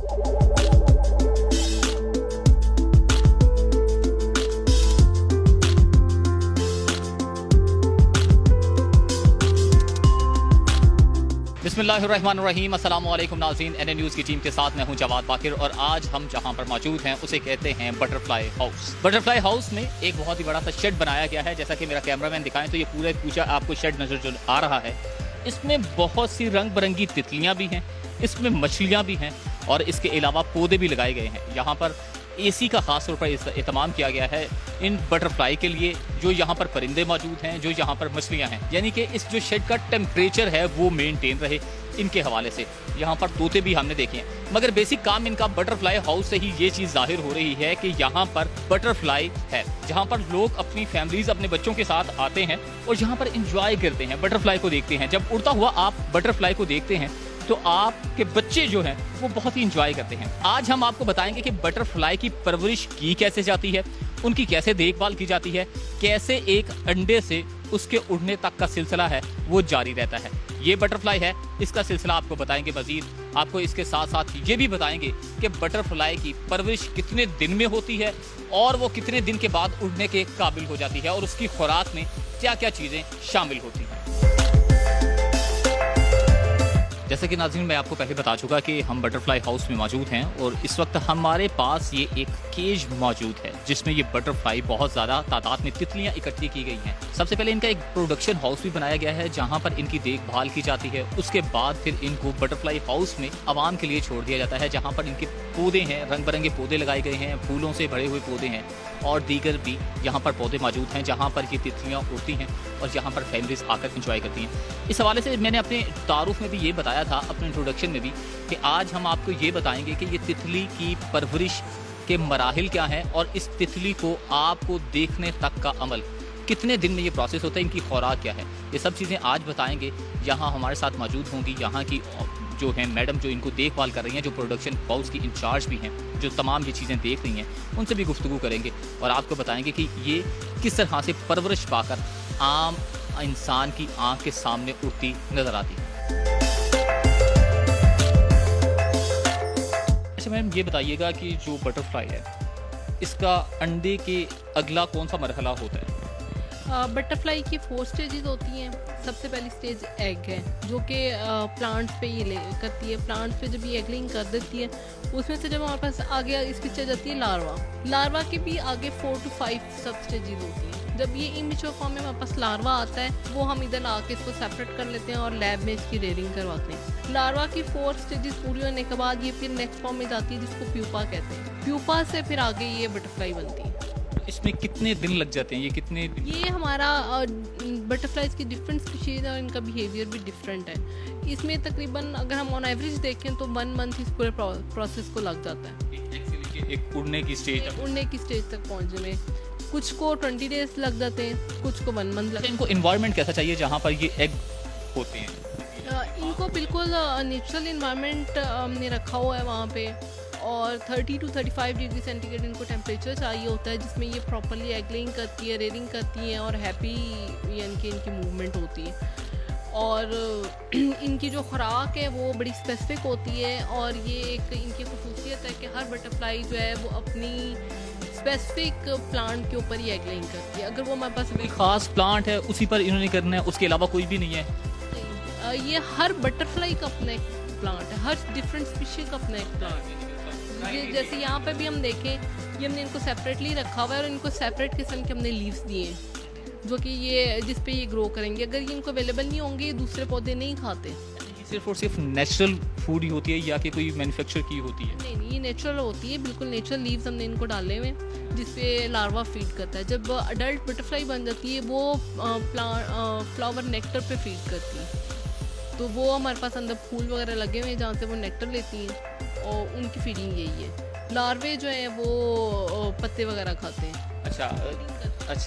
बिस्मिल्लाहिर्रहमानिर्रहीम, अस्सलाम वालेकुम नाज़रीन। एनए न्यूज़ की टीम के साथ मैं हूं जवाद बाकिर और आज हम जहां पर मौजूद हैं उसे कहते हैं बटरफ्लाई हाउस। बटरफ्लाई हाउस में एक बहुत ही बड़ा सा शेड बनाया गया है। जैसा कि मेरा कैमरामैन दिखाएं तो ये पूरा आपको शेड नजर जो आ रहा है, इसमें बहुत सी रंग बिरंगी तितलियाँ भी हैं, इसमें मछलियाँ भी हैं और इसके अलावा पौधे भी लगाए गए हैं। यहाँ पर एसी का ख़ास तौर पर इस्तेमाल किया गया है इन बटरफ्लाई के लिए, जो यहाँ पर परिंदे मौजूद हैं, जो यहाँ पर मछलियाँ हैं, यानी कि इस जो शेड का टेम्परेचर है वो मेंटेन रहे इनके हवाले से। यहाँ पर तोते भी हमने देखे हैं, मगर बेसिक काम इनका बटरफ्लाई हाउस से ही ये चीज़ जाहिर हो रही है कि यहाँ पर बटरफ्लाई है, जहाँ पर लोग अपनी फैमिलीज अपने बच्चों के साथ आते हैं और यहाँ पर इंजॉय करते हैं, बटरफ्लाई को देखते हैं। जब उड़ता हुआ आप बटरफ्लाई को देखते हैं तो आपके बच्चे जो हैं वो बहुत ही इंजॉय करते हैं। आज हम आपको बताएंगे कि बटरफ्लाई की परवरिश की कैसे जाती है, उनकी कैसे देखभाल की जाती है, कैसे एक अंडे से उसके उड़ने तक का सिलसिला है वो जारी रहता है। ये बटरफ्लाई है, इसका सिलसिला आपको बताएंगे मजीद। आपको इसके साथ साथ ये भी बताएंगे कि बटरफ्लाई की परवरिश कितने दिन में होती है और वो कितने दिन के बाद उड़ने के काबिल हो जाती है और उसकी खुराक में क्या क्या चीज़ें शामिल होती हैं। जैसे कि नाज़रीन मैं आपको पहले बता चुका कि हम बटरफ्लाई हाउस में मौजूद हैं और इस वक्त हमारे पास ये एक केज मौजूद है जिसमें ये बटरफ्लाई बहुत ज़्यादा तादाद में तितलियां इकट्ठी की गई हैं। सबसे पहले इनका एक प्रोडक्शन हाउस भी बनाया गया है जहां पर इनकी देखभाल की जाती है। उसके बाद फिर इनको बटरफ्लाई हाउस में आवाम के लिए छोड़ दिया जाता है जहाँ पर इनके पौधे हैं, रंग बिरंगे पौधे लगाए गए हैं, फूलों से भरे हुए पौधे हैं और दीगर भी यहाँ पर पौधे मौजूद हैं जहाँ पर ये तितलियाँ उड़ती हैं और जहाँ पर फैमिलीज आकर इंजॉय करती हैं। इस हवाले से मैंने अपने तारुफ में भी ये बताया था, अपने इंट्रोडक्शन में भी, कि आज हम आपको ये बताएंगे कि ये तितली की परवरिश के मराहिल क्या हैं और इस तितली को आपको देखने तक का अमल कितने दिन में ये प्रोसेस होता है, इनकी खुराक क्या है, ये सब चीज़ें आज बताएंगे। यहाँ हमारे साथ मौजूद होंगी यहाँ की जो है मैडम जो इनको देखभाल कर रही हैं, जो प्रोडक्शन हाउस की इंचार्ज भी हैं, जो तमाम ये चीज़ें देख रही हैं, उनसे भी गुफ्तगू करेंगे और आपको बताएंगे कि ये किस तरह से परवरिश पाकर आम इंसान की आंख के सामने उड़ती नज़र आती है। अच्छा मैम, ये बताइएगा कि जो बटरफ्लाई है इसका अंडे के अगला कौन सा मरहला होता है? बटरफ्लाई की 4 स्टेजेस होती हैं। सबसे पहली स्टेज एग है जो कि प्लांट्स पे ये ले करती है। प्लांट्स पे जब ये एगलिंग कर देती है उसमें से जब हमारे पास आगे इसकी स्टेज आती है लार्वा। लार्वा के भी आगे 4 to 5 सब स्टेजेस होती हैं। जब ये इमेच्योर फॉर्म में हमारे पास लार्वा आता है वो हम इधर आके इसको सेपरेट कर लेते हैं और लैब में इसकी रेयरिंग करवाते हैं। लार्वा की 4 स्टेजेस पूरी होने के बाद ये फिर नेक्स्ट फॉर्म में जाती है जिसको प्यूपा कहते हैं। प्यूपा से फिर आगे ये बटरफ्लाई बनती है। इसमें कितने दिन लग जाते हैं? ये हमारा बटरफ्लाइज की डिफरेंट स्पीशीज और इनका बिहेवियर भी डिफरेंट है। इसमें तकरीबन अगर हम ऑन एवरेज देखें तो 1 मंथ इस पूरे प्रोसेस को लग जाता है एक उड़ने की स्टेज तक पहुंचने में। कुछ को 20 डेज लग जाते हैं, कुछ को 1 मंथ लगता है। इनको इन्वायरमेंट कैसा चाहिए जहाँ पर ये एग होते हैं? इनको बिल्कुल नेचुरल इन्वायरमेंट हमने रखा हुआ है वहाँ पे और 30 to 35 डिग्री सेंटीग्रेड इनको टेम्परेचर चाहिए होता है जिसमें ये प्रॉपरली एगलिंग करती है, रेयरिंग करती हैं और हैप्पी यानी कि इनकी मूवमेंट होती है। और इनकी जो खुराक है वो बड़ी स्पेसिफिक होती है और ये एक इनकी खसूसियत है कि हर बटरफ्लाई जो है वो अपनी स्पेसिफिक प्लांट के ऊपर ही एगलिंग करती है। अगर वो हमारे पास एक खास प्लांट है उसी पर इन्होंने करना है, उसके अलावा कोई भी नहीं है? ये हर बटरफ्लाई का अपना एक प्लांट है, हर डिफरेंट स्पीशीज का अपना एक प्लांट है। जैसे यहाँ पे भी हम देखें ये हमने इनको सेपरेटली रखा हुआ है और इनको सेपरेट किस्म के हमने लीव्स दिए हैं जो कि ये जिस पे ये ग्रो करेंगे। अगर ये इनको अवेलेबल नहीं होंगे ये दूसरे पौधे नहीं खाते। सिर्फ और सिर्फ नेचुरल फूड ही होती है या कि कोई मैन्युफैक्चर की होती है? नहीं, ये नेचुरल होती है, बिल्कुल नेचुरल लीव्स हमने इनको डाले हुए जिसपे लार्वा फीड करता है। जब अडल्ट बटरफ्लाई बन जाती है वो फ्लावर नेक्टर पे फीड करती है, तो वो हमारे पास अंदर फूल वगैरह लगे हुए हैं जहाँ से वो नेक्टर लेती हैं और उनकी फीडिंग यही है। लार्वे जो हैं वो पत्ते वगैरह खाते हैं। अच्छा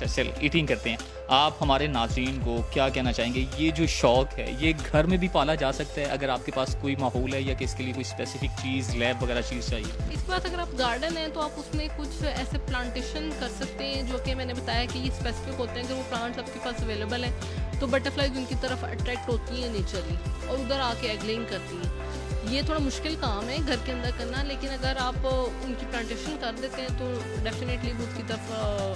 चल ईटिंग करते हैं। आप हमारे नाज़रीन को क्या कहना चाहेंगे? ये जो शौक़ है ये घर में भी पाला जा सकता है अगर आपके पास कोई माहौल है या कि इसके लिए कोई स्पेसिफिक चीज़ लैब वगैरह चीज़ चाहिए? इसके बाद अगर आप गार्डन है तो आप उसमें कुछ ऐसे प्लांटेशन कर सकते हैं जो कि मैंने बताया कि ये स्पेसिफिक होते हैं। अगर वो प्लांट्स आपके पास अवेलेबल हैं तो बटरफ्लाइज उनकी तरफ अट्रैक्ट होती हैं नेचुरली और उधर आके एगलिंग करती हैं। ये थोड़ा मुश्किल काम है घर के अंदर करना, लेकिन अगर आप उनकी प्लांटेशन कर देते हैं तो डेफिनेटली वो उसकी तरफ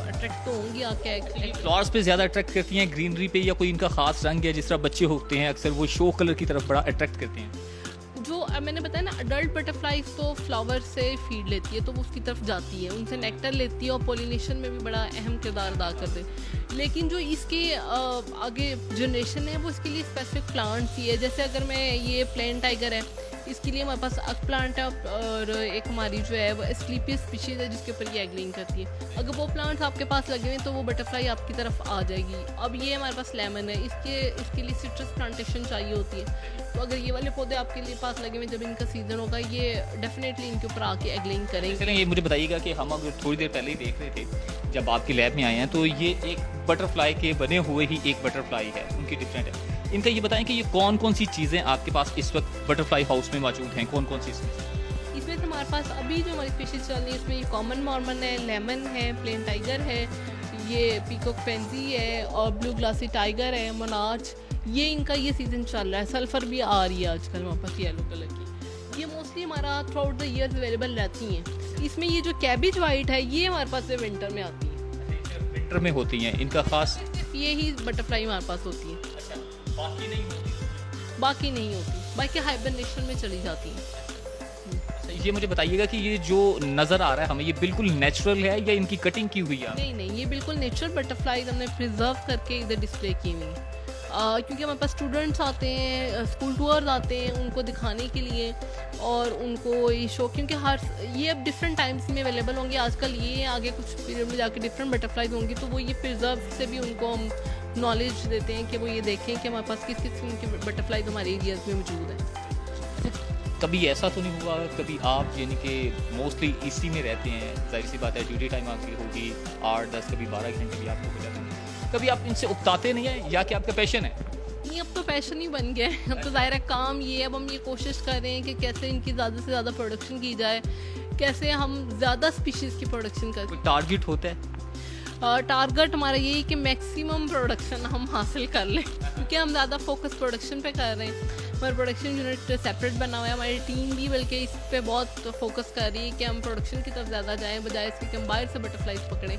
अट्रैक्ट तो होंगी आके। फ्लावर्स पे ज़्यादा अट्रैक्ट करती हैं, ग्रीनरी पे, या कोई इनका खास रंग है? जिस तरह बच्चे होते हैं अक्सर वो शो कलर की तरफ बड़ा अट्रैक्ट करते हैं। जो मैंने बताया ना, अडल्ट बटरफ्लाइज तो फ्लावर से फीड लेती है तो वो उसकी तरफ जाती है, उनसे नेक्टर लेती है और पोलिनेशन में भी बड़ा अहम किरदार अदा करते हैं। लेकिन जो इसके आगे जनरेशन है वो इसके लिए स्पेसिफिक प्लांट्स ही है। जैसे अगर मैं ये प्लेन टाइगर है, इसके लिए हमारे पास अक प्लांट है, और एक हमारी जो है वो स्लीपी स्पीशीज है जिसके ऊपर ये एग्लिंग करती है। अगर वो प्लांट्स आपके पास लगे हुए हैं तो वो बटरफ्लाई आपकी तरफ आ जाएगी। अब ये हमारे पास लेमन है, इसके लिए सिट्रस प्लांटेशन चाहिए होती है, तो अगर ये वाले पौधे आपके लिए पास लगे हुए जब इनका सीजन होगा ये डेफिनेटली इनके ऊपर आके एग्लिंग करेंगे। चलिए ये मुझे बताइएगा कि हम अगर थोड़ी देर पहले ही देख रहे थे जब आपकी लैब में आए हैं, तो ये एक बटरफ्लाई के बने हुए ही एक बटरफ्लाई है, उनकी डिफरेंट है। इनका ये बताएं कि ये कौन कौन सी चीज़ें आपके पास इस वक्त बटरफ्लाई हाउस में मौजूद हैं, कौन कौन सी? इसमें से हमारे पास अभी जो हमारी स्पीशीज चल रही है इसमें ये कॉमन मॉर्मन है, लेमन है, प्लेन टाइगर है, ये पीकॉक पेंजी है, और ब्लू ग्लासी टाइगर है, मोनार्च। ये इनका ये सीज़न चल रहा है। सल्फर भी आ रही है आजकल हमारे पास येलो कलर की। ये मोस्टली हमारा through out the year available रहती हैं। इसमें ये जो कैबिज वाइट है ये हमारे पास विंटर में आती है। विंटर में होती हैं, इनका खास ये ही बटरफ्लाई हमारे पास होती है। बाकी नहीं होती? बाकी नहीं होती, बाकी हाइबरनेशन में चली जाती हैं। ये मुझे बताइएगा कि ये जो नज़र आ रहा है हमें, ये बिल्कुल नेचुरल है या इनकी कटिंग की हुई है? नहीं, ये बिल्कुल नेचुरल बटरफ्लाईज हमने प्रिजर्व करके इधर डिस्प्ले की हुई है। क्योंकि हमारे पास स्टूडेंट्स आते हैं, स्कूल टूर्स आते हैं उनको दिखाने के लिए, और उनको ये शो, क्योंकि ये अब डिफरेंट टाइम्स में अवेलेबल होंगे आजकल, ये आगे कुछ पीरियड में जाके डिफरेंट बटरफ्लाईज होंगी, तो वो ये प्रिजर्व से भी उनको हम नॉलेज देते हैं कि वो ये देखें कि हमारे पास किस किस्म के बटरफ्लाईज हमारे एरियाज में मौजूद है। कभी ऐसा तो नहीं हुआ, कभी आप यानी कि मोस्टली इसी में रहते हैं, जाहिर सी बात है ड्यूटी टाइम आपकी होगी 8-10 कभी 12 घंटे भी आपको हो जाते हैं, कभी आप इनसे उकताते नहीं हैं, या कि आपका पैशन है? नहीं, अब तो पैशन ही बन गया है। अब तो ज़ाहिर है काम ये है, अब हम ये कोशिश कर रहे हैं कि कैसे इनकी ज़्यादा से ज़्यादा प्रोडक्शन की जाए, कैसे हम ज़्यादा स्पीशीज़ की प्रोडक्शन करें। कोई टारगेट होता है? टारगेट हमारा यही कि मैक्सिमम प्रोडक्शन हम हासिल कर लें, क्योंकि हम ज़्यादा फोकस प्रोडक्शन पे कर रहे हैं। हमारा प्रोडक्शन यूनिट सेपरेट बना हुआ है, हमारी टीम भी बल्कि इस पे बहुत फोकस कर रही है कि हम प्रोडक्शन की तरफ ज़्यादा जाएं, बजाय इसके कि हम बाहर से बटरफ्लाईज पकड़ें।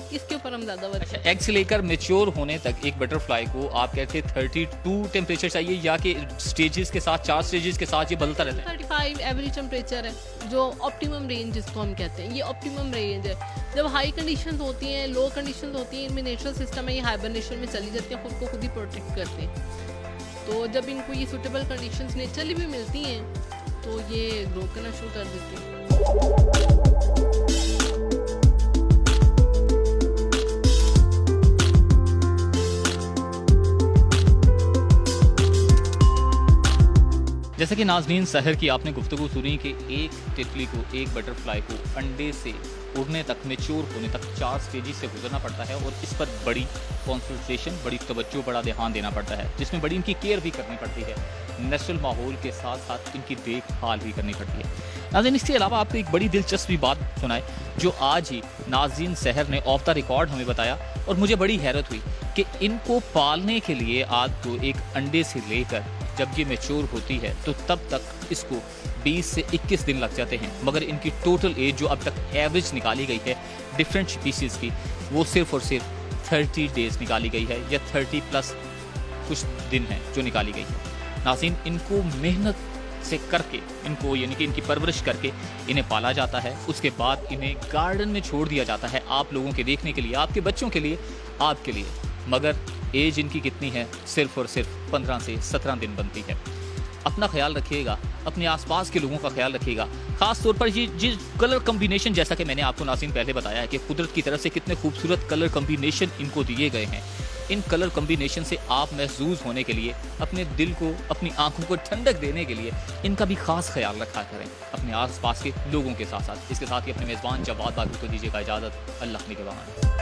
इसके ऊपर हम ज़्यादा वर्क। अच्छा, एग से लेकर मेच्योर होने तक एक बटरफ्लाई को आप कहते हैं 32 टेम्परेचर चाहिए, या कि स्टेजेस के साथ 4 स्टेजेस के साथ ये बदलता रहता है? 35 एवरेज टेम्परेचर है, जो ऑप्टिमम रेंज जिसको हम कहते हैं, ये ऑप्टिमम रेंज है। जब हाई कंडीशंस होती हैं, लो कंडीशंस होती हैं, इनमें नेचुरल सिस्टम है, ये हाइबरनेशन में चली जाती है, खुद को खुद ही प्रोटेक्ट करते हैं। तो जब इनको ये सूटेबल कंडीशंस नेचुरली भी मिलती हैं तो ये ग्रो करना शुरू कर देते हैं। जैसे कि नाज़रीन सहर की आपने गुफ्तगू सुनी कि एक तितली को, एक बटरफ्लाई को अंडे से उड़ने तक, मैच्योर होने तक 4 स्टेजेस से गुजरना पड़ता है, और इस पर बड़ी कॉन्संट्रेशन, बड़ी तवज्जो, बड़ा ध्यान देना पड़ता है, जिसमें बड़ी इनकी केयर भी करनी पड़ती है, नेचुरल माहौल के साथ साथ इनकी देखभाल भी करनी पड़ती है। नाज़रीन इसके अलावा आपको एक बड़ी दिलचस्पी बात सुनाए जो आज ही नाज़रीन सहर ने ऑफ द रिकॉर्ड हमें बताया, और मुझे बड़ी हैरत हुई कि इनको पालने के लिए आपको एक अंडे से लेकर जब ये मैच्योर होती है तो तब तक इसको 20 से 21 दिन लग जाते हैं, मगर इनकी टोटल एज जो अब तक एवरेज निकाली गई है डिफरेंट स्पीशीज़ की, वो सिर्फ और सिर्फ 30 डेज़ निकाली गई है, या 30 प्लस कुछ दिन है जो निकाली गई है। नाज़रीन इनको मेहनत से करके, इनको यानी कि इनकी परवरिश करके इन्हें पाला जाता है, उसके बाद इन्हें गार्डन में छोड़ दिया जाता है आप लोगों के देखने के लिए, आपके बच्चों के लिए, आपके लिए, मगर एज इनकी कितनी है? सिर्फ और सिर्फ 15 से 17 दिन बनती है। अपना ख्याल रखिएगा, अपने आसपास के लोगों का ख्याल रखिएगा, ख़ास तौर पर ये जिस कलर कम्बिनेशन, जैसा कि मैंने आपको नाज़रीन पहले बताया है कि कुदरत की तरफ से कितने खूबसूरत कलर कम्बिनेशन इनको दिए गए हैं, इन कलर कम्बिनेशन से आप महसूस होने के लिए, अपने दिल को, अपनी आंखों को ठंडक देने के लिए इनका भी खास ख्याल रखा करें अपने आसपास के लोगों के साथ साथ। इसके साथ ही अपने मेज़बान जवाद बागू को दीजिएगा इजाज़त। अल्लाह निगहबान।